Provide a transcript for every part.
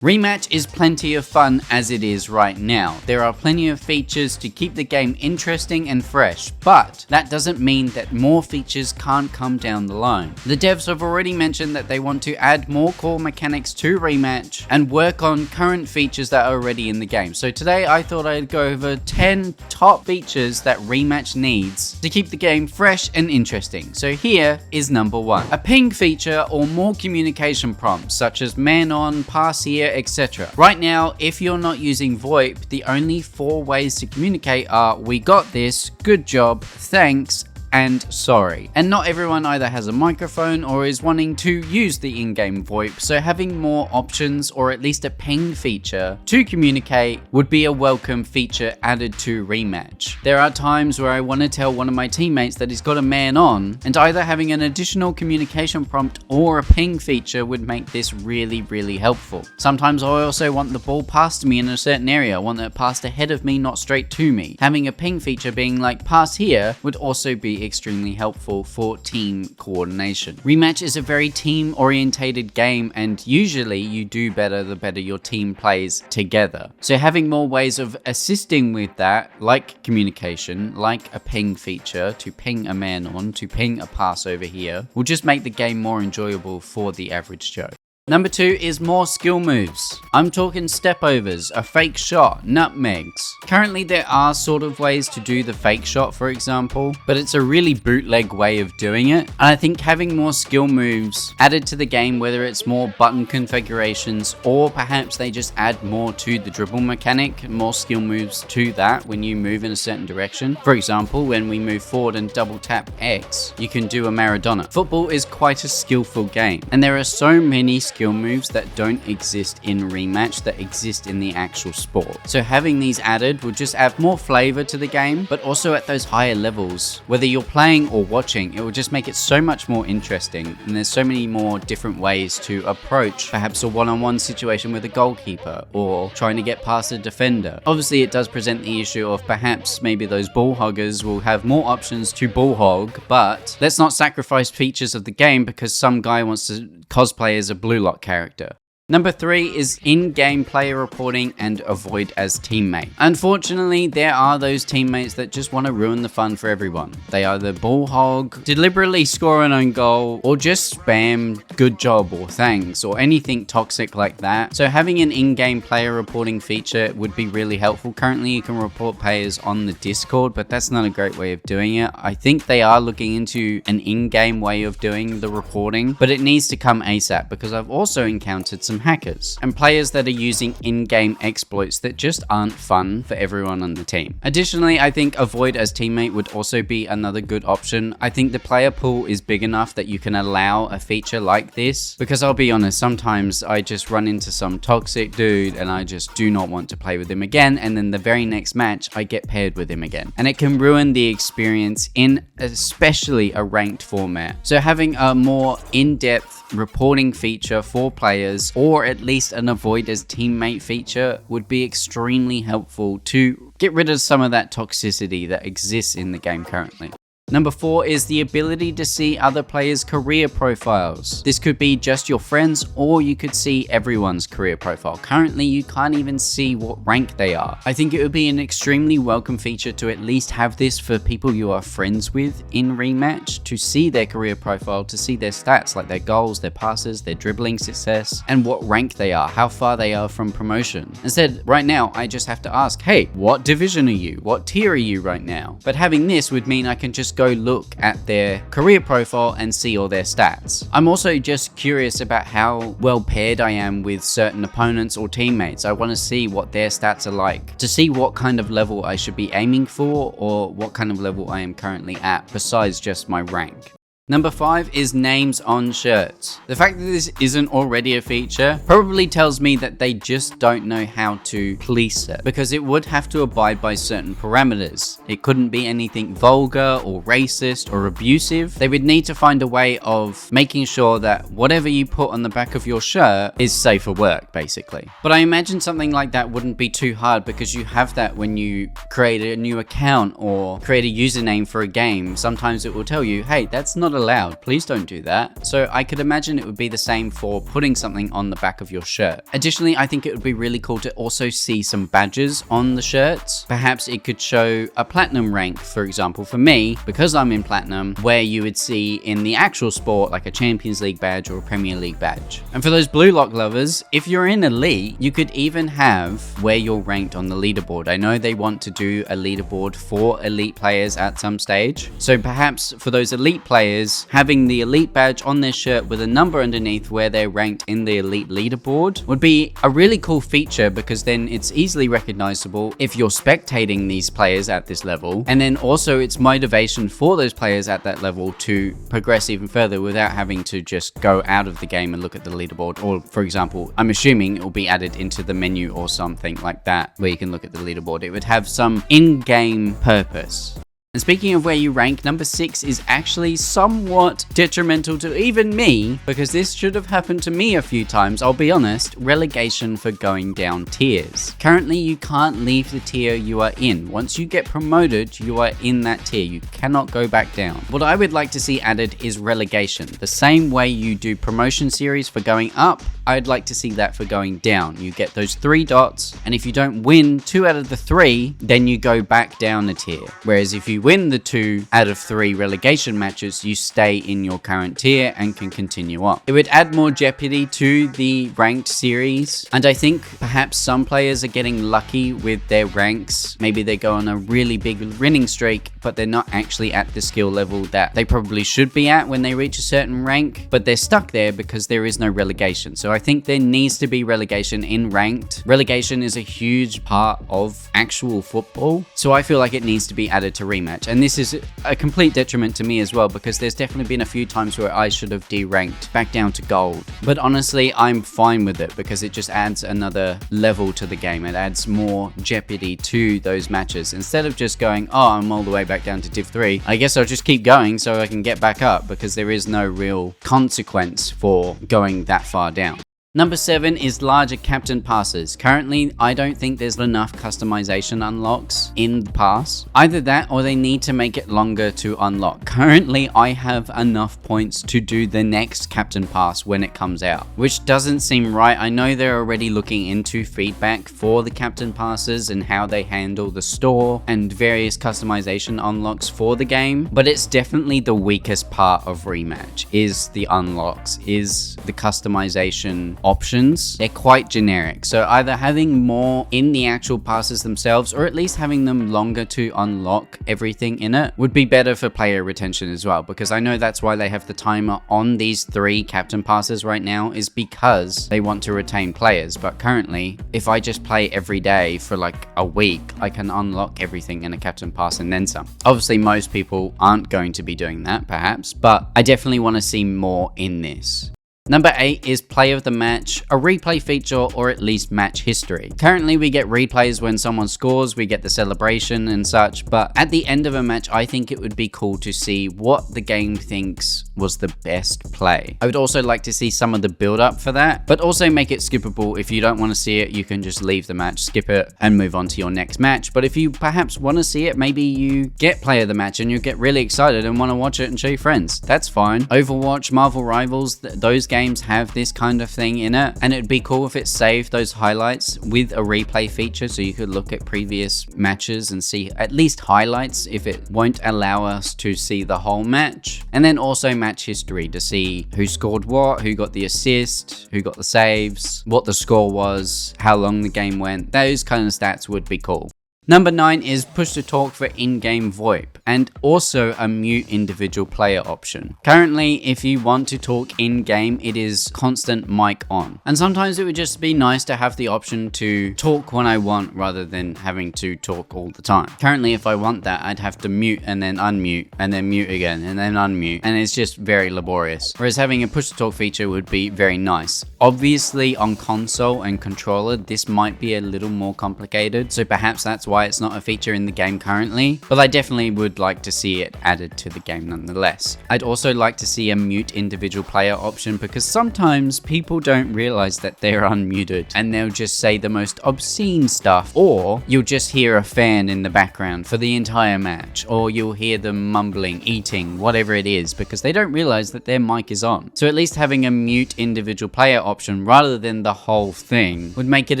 Rematch is plenty of fun as it is right now. There are plenty of features to keep the game interesting and fresh, but that doesn't mean that more features can't come down the line. The devs have already mentioned that they want to add more core mechanics to Rematch and work on current features that are already in the game. So today I thought I'd go over 10 top features that Rematch needs to keep the game fresh and interesting. So here is number 1. A ping feature or more communication prompts such as man on, pass here, etc. Right now, if you're not using VoIP, the only 4 ways to communicate are "we got this," "good job," "thanks," and "sorry." And not everyone either has a microphone or is wanting to use the in-game VoIP, so having more options or at least a ping feature to communicate would be a welcome feature added to Rematch. There are times where I want to tell one of my teammates that he's got a man on, and either having an additional communication prompt or a ping feature would make this really helpful. Sometimes I also want the ball passed to me in a certain area. I want it passed ahead of me, not straight to me. Having a ping feature being like "pass here" would also be extremely helpful for team coordination. Rematch is a very team orientated game, and usually you do better the better your team plays together. So having more ways of assisting with that, like communication, like a ping feature to ping a man on, to ping a pass over here, will just make the game more enjoyable for the average Joe. Number 2 is more skill moves. I'm talking step overs, a fake shot, nutmegs. Currently there are sort of ways to do the fake shot, for example, but it's a really bootleg way of doing it. And I think having more skill moves added to the game, whether it's more button configurations or perhaps they just add more to the dribble mechanic, more skill moves to that when you move in a certain direction. For example, when we move forward and double tap X, you can do a Maradona. Football is quite a skillful game, and there are so many skill moves that don't exist in Rematch that exist in the actual sport. So having these added will just add more flavor to the game, but also at those higher levels, whether you're playing or watching, it will just make it so much more interesting. And there's so many more different ways to approach perhaps a one-on-one situation with a goalkeeper or trying to get past a defender. Obviously it does present the issue of perhaps maybe those ball hoggers will have more options to ball hog, but let's not sacrifice features of the game because some guy wants to cosplay as a blue lock character. Number 3 is in-game player reporting and avoid as teammate. Unfortunately, there are those teammates that just want to ruin the fun for everyone. They either ball hog, deliberately score an own goal, or just spam "good job" or "thanks" or anything toxic like that. So having an in-game player reporting feature would be really helpful. Currently, you can report players on the Discord, but that's not a great way of doing it. I think they are looking into an in-game way of doing the reporting, but it needs to come ASAP because I've also encountered some hackers and players that are using in-game exploits that just aren't fun for everyone on the team. Additionally, I think avoid as teammate would also be another good option. I think the player pool is big enough that you can allow a feature like this, because I'll be honest, sometimes I just run into some toxic dude and I just do not want to play with him again, and then the very next match I get paired with him again, and it can ruin the experience in especially a ranked format. So having a more in-depth reporting feature for players, or at least an avoid as teammate feature, would be extremely helpful to get rid of some of that toxicity that exists in the game currently. Number 4 is the ability to see other players' career profiles. This could be just your friends, or you could see everyone's career profile. Currently, you can't even see what rank they are. I think it would be an extremely welcome feature to at least have this for people you are friends with in Rematch, to see their career profile, to see their stats like their goals, their passes, their dribbling success, and what rank they are, how far they are from promotion. Instead, right now, I just have to ask, hey, what division are you? What tier are you right now? But having this would mean I can just go look at their career profile and see all their stats. I'm also just curious about how well paired I am with certain opponents or teammates. I want to see what their stats are like, to see what kind of level I should be aiming for, or what kind of level I am currently at besides just my rank. Number 5 is names on shirts. The fact that this isn't already a feature probably tells me that they just don't know how to police it, because it would have to abide by certain parameters. It couldn't be anything vulgar or racist or abusive. They would need to find a way of making sure that whatever you put on the back of your shirt is safe for work, basically. But I imagine something like that wouldn't be too hard, because you have that when you create a new account or create a username for a game. Sometimes it will tell you, hey, that's not a allowed. Please don't do that. So I could imagine it would be the same for putting something on the back of your shirt. Additionally, I think it would be really cool to also see some badges on the shirts. Perhaps it could show a platinum rank, for example, for me, because I'm in platinum, where you would see in the actual sport like a Champions League badge or a Premier League badge. And for those blue lock lovers, if you're in Elite, you could even have where you're ranked on the leaderboard. I know they want to do a leaderboard for Elite players at some stage. So perhaps for those Elite players, having the Elite badge on their shirt with a number underneath where they're ranked in the Elite leaderboard would be a really cool feature, because then it's easily recognizable if you're spectating these players at this level. And then also it's motivation for those players at that level to progress even further without having to just go out of the game and look at the leaderboard. Or for example, I'm assuming it will be added into the menu or something like that where you can look at the leaderboard. It would have some in-game purpose. And speaking of where you rank, number 6 is actually somewhat detrimental to even me, because this should have happened to me a few times, I'll be honest. Relegation for going down tiers. Currently, you can't leave the tier you are in. Once you get promoted, you are in that tier. You cannot go back down. What I would like to see added is relegation. The same way you do promotion series for going up, I'd like to see that for going down. You get those 3 dots, and if you don't win 2 out of the 3, then you go back down a tier. Whereas if you win the 2 out of 3 relegation matches, you stay in your current tier and can continue up. It would add more jeopardy to the ranked series, and I think perhaps some players are getting lucky with their ranks. Maybe they go on a really big winning streak, but they're not actually at the skill level that they probably should be at when they reach a certain rank, but they're stuck there because there is no relegation. So I think there needs to be relegation in ranked. Relegation is a huge part of actual football, so I feel like it needs to be added to rematch. And this is a complete detriment to me as well, because there's definitely been a few times where I should have deranked back down to gold. But honestly, I'm fine with it because it just adds another level to the game. It adds more jeopardy to those matches. Instead of just going, oh, I'm all the way back down to Div 3, I guess I'll just keep going so I can get back up, because there is no real consequence for going that far down. Number 7 is larger captain passes. Currently, I don't think there's enough customization unlocks in the pass. Either that or they need to make it longer to unlock. Currently, I have enough points to do the next captain pass when it comes out, which doesn't seem right. I know they're already looking into feedback for the captain passes and how they handle the store and various customization unlocks for the game, but it's definitely the weakest part of Rematch is the unlocks, is the customization options. They're quite generic, so either having more in the actual passes themselves, or at least having them longer to unlock everything in it, would be better for player retention as well, because I know that's why they have the timer on these 3 captain passes right now, is because they want to retain players. But currently, if I just play every day for like a week, I can unlock everything in a captain pass and then some. Obviously most people aren't going to be doing that perhaps, but I definitely want to see more in this. Number 8 is play of the match, a replay feature, or at least match history. Currently we get replays when someone scores, we get the celebration and such, but at the end of a match I think it would be cool to see what the game thinks was the best play. I would also like to see some of the build up for that, but also make it skippable. If you don't want to see it, you can just leave the match, skip it, and move on to your next match. But if you perhaps want to see it, maybe you get play of the match and you get really excited and want to watch it and show your friends. That's fine. Overwatch, Marvel Rivals, those games have this kind of thing in it, and it'd be cool if it saved those highlights with a replay feature, so you could look at previous matches and see at least highlights if it won't allow us to see the whole match. And then also match history to see who scored what, who got the assist, who got the saves, what the score was, how long the game went. Those kind of stats would be cool. Number 9 is push to talk for in-game VoIP, and also a mute individual player option. Currently, if you want to talk in-game, it is constant mic on. And sometimes it would just be nice to have the option to talk when I want rather than having to talk all the time. Currently, if I want that, I'd have to mute and then unmute and then mute again and then unmute, and it's just very laborious. Whereas having a push to talk feature would be very nice. Obviously, on console and controller, this might be a little more complicated, so perhaps that's why it's not a feature in the game currently, but I definitely would like to see it added to the game nonetheless. I'd also like to see a mute individual player option, because sometimes people don't realize that they're unmuted and they'll just say the most obscene stuff, or you'll just hear a fan in the background for the entire match, or you'll hear them mumbling, eating, whatever it is, because they don't realize that their mic is on. So at least having a mute individual player option rather than the whole thing would make it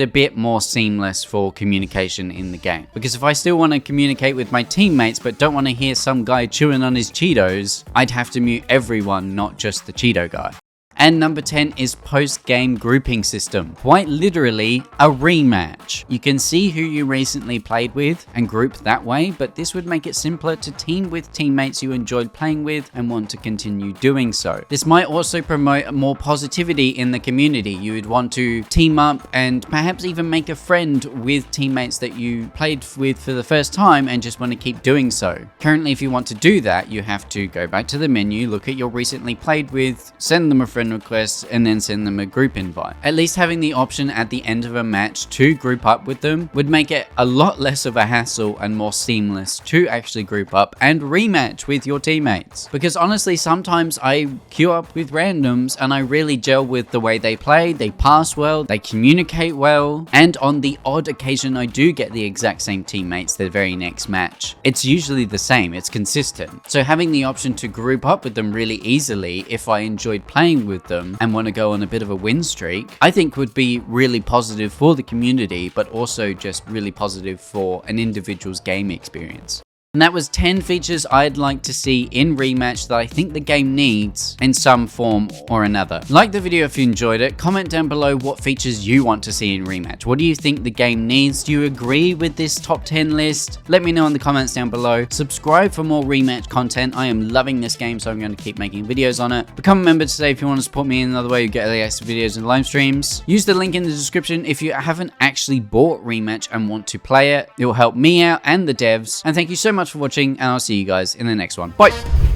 a bit more seamless for communication in the game. Because if I still want to communicate with my teammates but don't want to hear some guy chewing on his Cheetos, I'd have to mute everyone, not just the Cheeto guy. And number 10 is post-game grouping system. Quite literally, a rematch. You can see who you recently played with and group that way, but this would make it simpler to team with teammates you enjoyed playing with and want to continue doing so. This might also promote more positivity in the community. You would want to team up and perhaps even make a friend with teammates that you played with for the first time and just want to keep doing so. Currently, if you want to do that, you have to go back to the menu, look at your recently played with, send them a friend request, and then send them a group invite. At least having the option at the end of a match to group up with them would make it a lot less of a hassle and more seamless to actually group up and rematch with your teammates. Because honestly, sometimes I queue up with randoms and I really gel with the way they play, they pass well, they communicate well, and on the odd occasion I do get the exact same teammates the very next match. It's usually the same, it's consistent. So having the option to group up with them really easily if I enjoyed playing with them and want to go on a bit of a win streak, I think would be really positive for the community, but also just really positive for an individual's game experience. And that was 10 features I'd like to see in Rematch that I think the game needs in some form or another. Like the video if you enjoyed it, comment down below what features you want to see in Rematch. What do you think the game needs? Do you agree with this top 10 list? Let me know in the comments down below. Subscribe for more Rematch content. I am loving this game, so I'm going to keep making videos on it. Become a member today if you want to support me in another way. You get early access videos and live streams. Use the link in the description if you haven't actually bought Rematch and want to play it. It will help me out and the devs. And thank you so much for watching, and I'll see you guys in the next one. Bye!